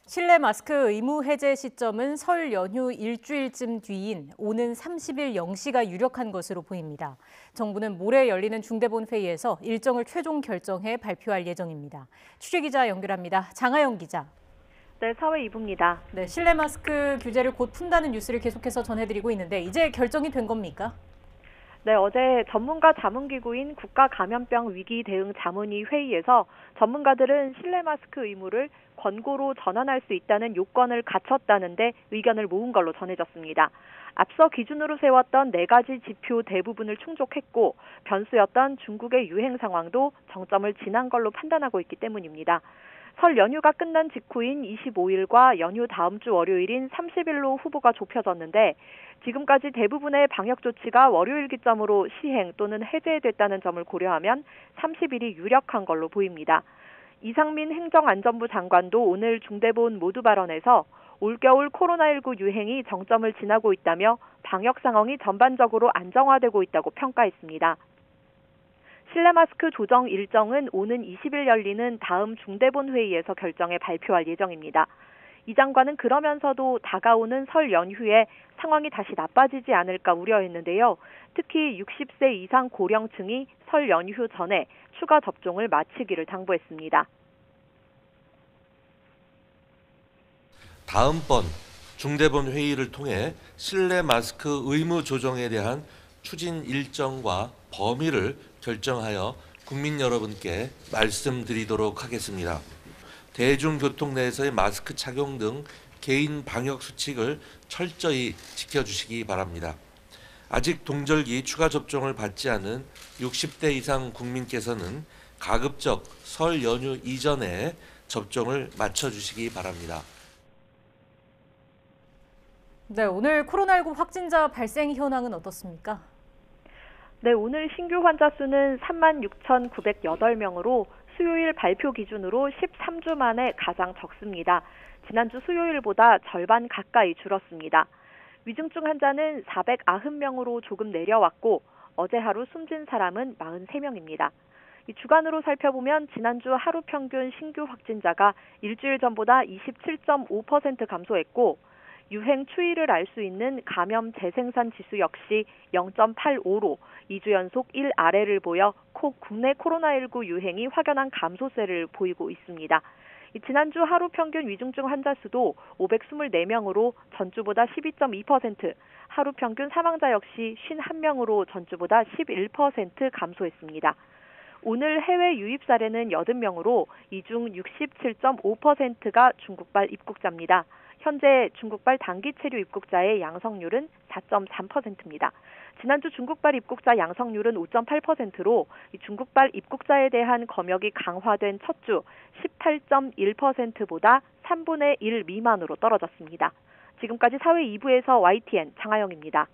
실내 마스크 의무 해제 시점은 설 연휴 일주일쯤 뒤인 오는 30일 0시가 유력한 것으로 보입니다. 정부는 모레 열리는 중대본 회의에서 일정을 최종 결정해 발표할 예정입니다. 취재기자 연결합니다. 장하영 기자. 네, 사회 2부입니다. 네, 실내 마스크 규제를 곧 푼다는 뉴스를 계속해서 전해드리고 있는데 이제 결정이 된 겁니까? 네, 어제 전문가 자문기구인 국가감염병 위기 대응 자문위 회의에서 전문가들은 실내 마스크 의무를 권고로 전환할 수 있다는 요건을 갖췄다는데 의견을 모은 걸로 전해졌습니다. 앞서 기준으로 세웠던 4가지 지표 대부분을 충족했고 변수였던 중국의 유행 상황도 정점을 지난 걸로 판단하고 있기 때문입니다. 설 연휴가 끝난 직후인 25일과 연휴 다음 주 월요일인 30일로 후보가 좁혀졌는데 지금까지 대부분의 방역 조치가 월요일 기점으로 시행 또는 해제됐다는 점을 고려하면 30일이 유력한 걸로 보입니다. 이상민 행정안전부 장관도 오늘 중대본 모두 발언에서 올겨울 코로나19 유행이 정점을 지나고 있다며 방역 상황이 전반적으로 안정화되고 있다고 평가했습니다. 실내 마스크 조정 일정은 오는 20일 열리는 다음 중대본 회의에서 결정해 발표할 예정입니다. 이 장관은 그러면서도 다가오는 설 연휴에 상황이 다시 나빠지지 않을까 우려했는데요. 특히 60세 이상 고령층이 설 연휴 전에 추가 접종을 마치기를 당부했습니다. 다음번 중대본 회의를 통해 실내 마스크 의무 조정에 대한 추진 일정과 범위를 결정하여 국민 여러분께 말씀드리도록 하겠습니다. 대중교통 내에서의 마스크 착용 등 개인 방역 수칙을 철저히 지켜주시기 바랍니다. 아직 동절기 추가 접종을 받지 않은 60대 이상 국민께서는 가급적 설 연휴 이전에 접종을 마쳐주시기 바랍니다. 네, 오늘 코로나19 확진자 발생 현황은 어떻습니까? 네, 오늘 신규 환자 수는 36,908명으로 수요일 발표 기준으로 13주 만에 가장 적습니다. 지난주 수요일보다 절반 가까이 줄었습니다. 위중증 환자는 490명으로 조금 내려왔고 어제 하루 숨진 사람은 43명입니다. 주간으로 살펴보면 지난주 하루 평균 신규 확진자가 일주일 전보다 27.5% 감소했고 유행 추이를 알 수 있는 감염 재생산 지수 역시 0.85로 2주 연속 1 아래를 보여 국내 코로나19 유행이 확연한 감소세를 보이고 있습니다. 지난주 하루 평균 위중증 환자 수도 524명으로 전주보다 12.2%, 하루 평균 사망자 역시 51명으로 전주보다 11% 감소했습니다. 오늘 해외 유입 사례는 80명으로 이 중 67.5%가 중국발 입국자입니다. 현재 중국발 단기 체류 입국자의 양성률은 4.3%입니다. 지난주 중국발 입국자 양성률은 5.8%로 중국발 입국자에 대한 검역이 강화된 첫 주 18.1%보다 3분의 1 미만으로 떨어졌습니다. 지금까지 사회 2부에서 YTN 장하영입니다.